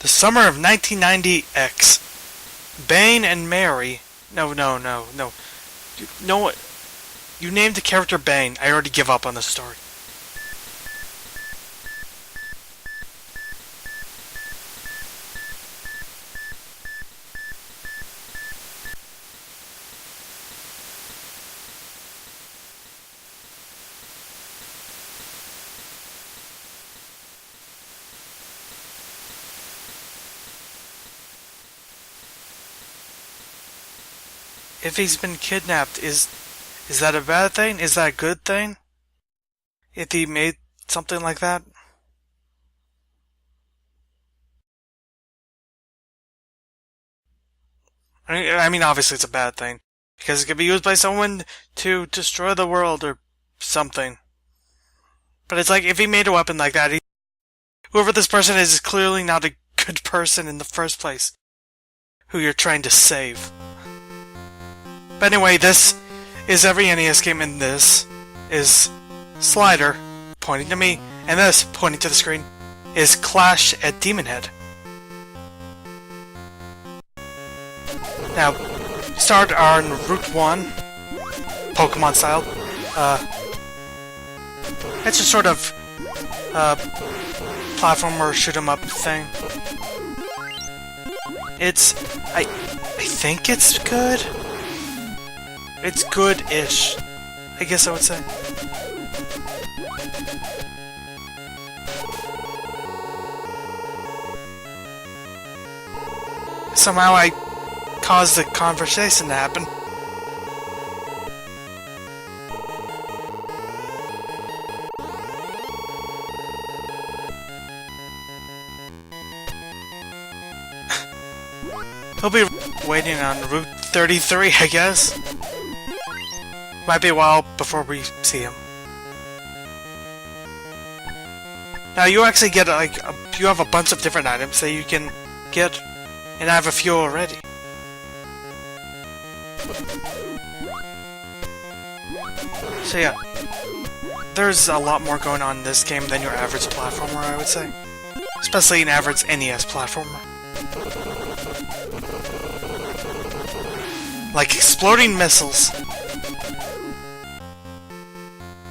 The summer of 1990 X. Bane and Mary. No. No. You named the character Bane. I already give up on the story. If he's been kidnapped, is that a bad thing? Is that a good thing? If he made something like that? I mean, obviously it's a bad thing. Because it could be used by someone to destroy the world or something. But it's like, if he made a weapon like that, whoever this person is clearly not a good person in the first place. Who you're trying to save. But anyway, this is every NES game, and this is Slider, pointing to me, and this, pointing to the screen, is Clash at Demonhead. Now, start on Route 1, Pokemon style. It's a sort of platformer shoot 'em up thing. I think it's good. It's good-ish, I guess I would say. Somehow I caused the conversation to happen. He'll be waiting on Route 33, I guess. Might be a while before we see him. Now you actually get you have a bunch of different items that you can get, and I have a few already. So yeah, there's a lot more going on in this game than your average platformer, I would say. Especially an average NES platformer. Like exploding missiles.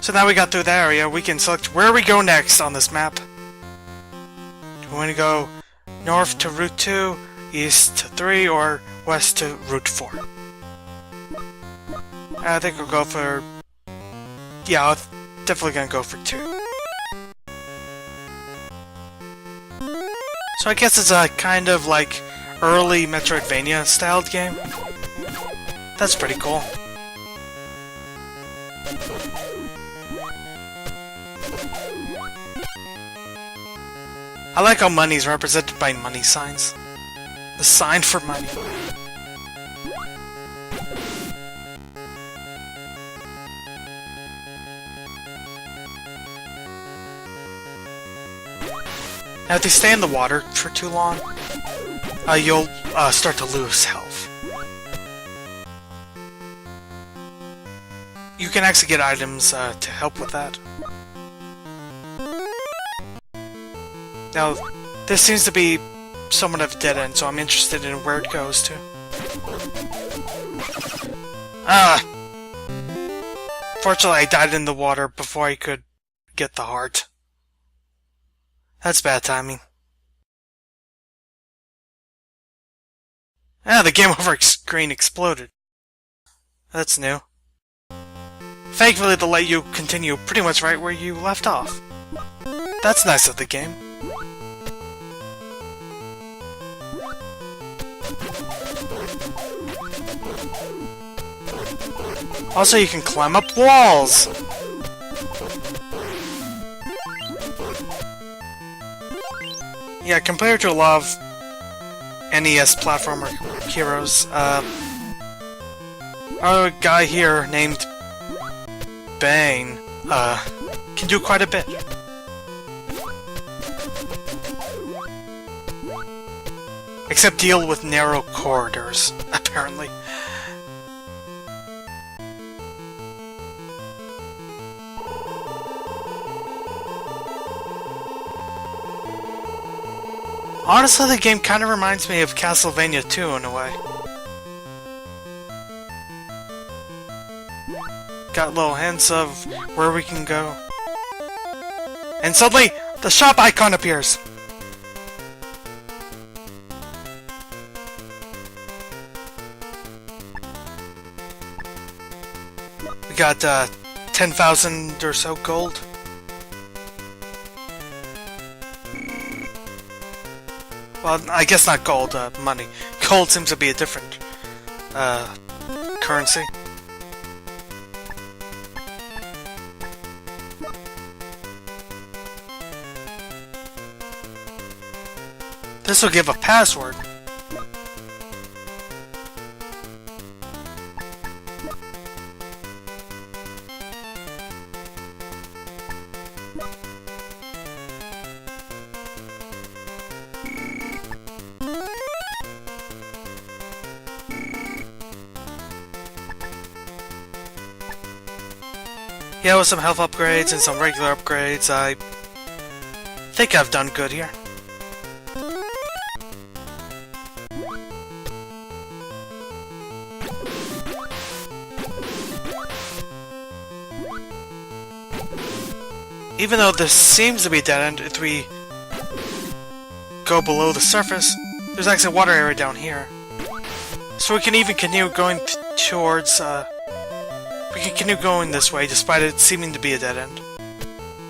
So now we got through the area, we can select where we go next on this map. Do we want to go north to Route 2, east to 3, or west to Route 4? I think we'll go for... Yeah, I'm definitely gonna go for 2. So I guess it's a kind of like early Metroidvania styled game. That's pretty cool. I like how money's represented by money signs. The sign for money. Now if they stay in the water for too long, you'll start to lose health. You can actually get items to help with that. Now, this seems to be somewhat of a dead end, so I'm interested in where it goes to. Fortunately, I died in the water before I could get the heart. That's bad timing. The game over screen exploded. That's new. Thankfully, they'll let you continue pretty much right where you left off. That's nice of the game. Also, you can climb up walls! Yeah, compared to a lot of NES platformer heroes, our guy here named Bane, can do quite a bit. Except deal with narrow corridors, apparently. Honestly, the game kind of reminds me of Castlevania 2 in a way. Got little hints of where we can go. And suddenly, the shop icon appears! We got 10,000 or so gold. Well, I guess not gold, money. Gold seems to be a different currency. This will give a password. Yeah, with some health upgrades and some regular upgrades, I think I've done good here. Even though this seems to be a dead end, if we go below the surface, there's actually a water area down here. So we can even continue going towards, we can continue going this way despite it seeming to be a dead end.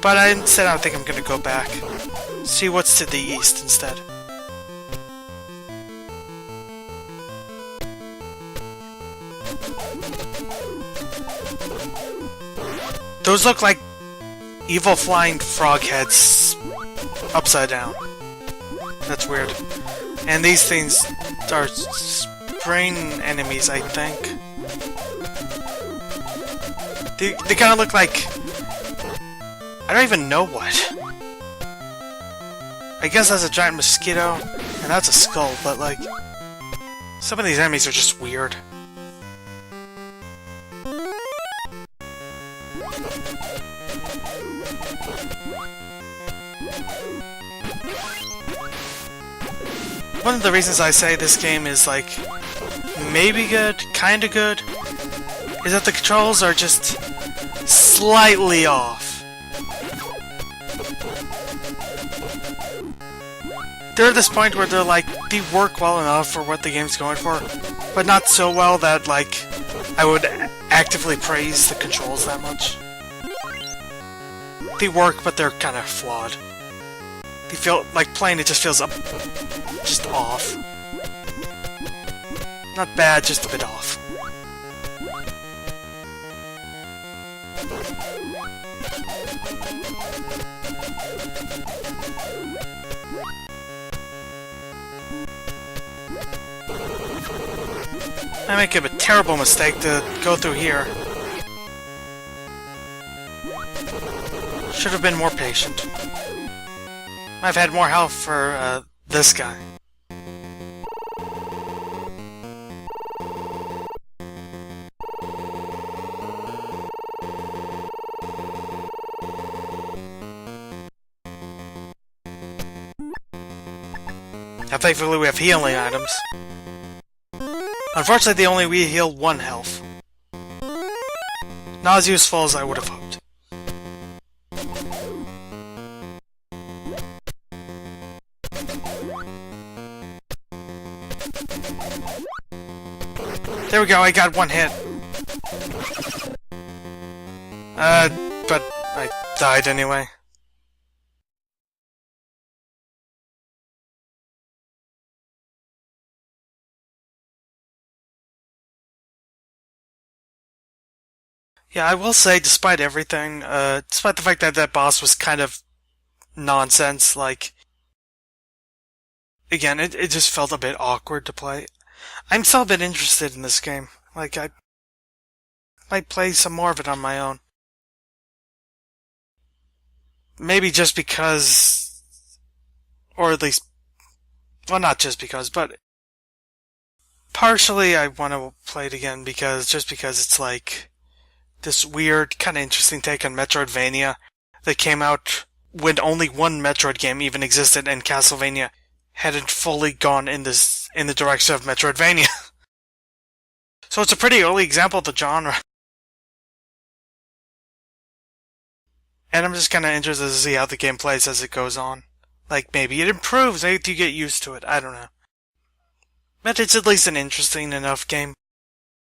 But instead I think I'm gonna go back. See what's to the east instead. Those look like evil flying frog heads upside down. That's weird. And these things are brain enemies, I think. They kind of look like... I don't even know what. I guess that's a giant mosquito, and that's a skull, but like... some of these enemies are just weird. One of the reasons I say this game is like maybe good, kinda good, is that the controls are just slightly off. They're at this point where they're like, they work well enough for what the game's going for, but not so well that like I would actively praise the controls that much. They work, but they're kind of flawed. They feel like playing it just feels just off. Not bad, just a bit off. I make a terrible mistake to go through here. Should have been more patient. I've had more health for this guy. Now thankfully we have healing items. Unfortunately, they only heal 1 health. Not as useful as I would have hoped. There we go, I got 1 hit. But I died anyway. Yeah, I will say, despite everything, despite the fact that that boss was kind of nonsense, like, again, it just felt a bit awkward to play. I'm still a bit interested in this game. Like, I might play some more of it on my own. Maybe just because, or at least, well, not just because, but partially I want to play it again because it's like this weird, kind of interesting take on Metroidvania that came out when only one Metroid game even existed, and Castlevania hadn't fully gone in the direction of Metroidvania. So it's a pretty early example of the genre. And I'm just kind of interested to see how the game plays as it goes on. Like, maybe it improves, maybe you get used to it, I don't know. But it's at least an interesting enough game.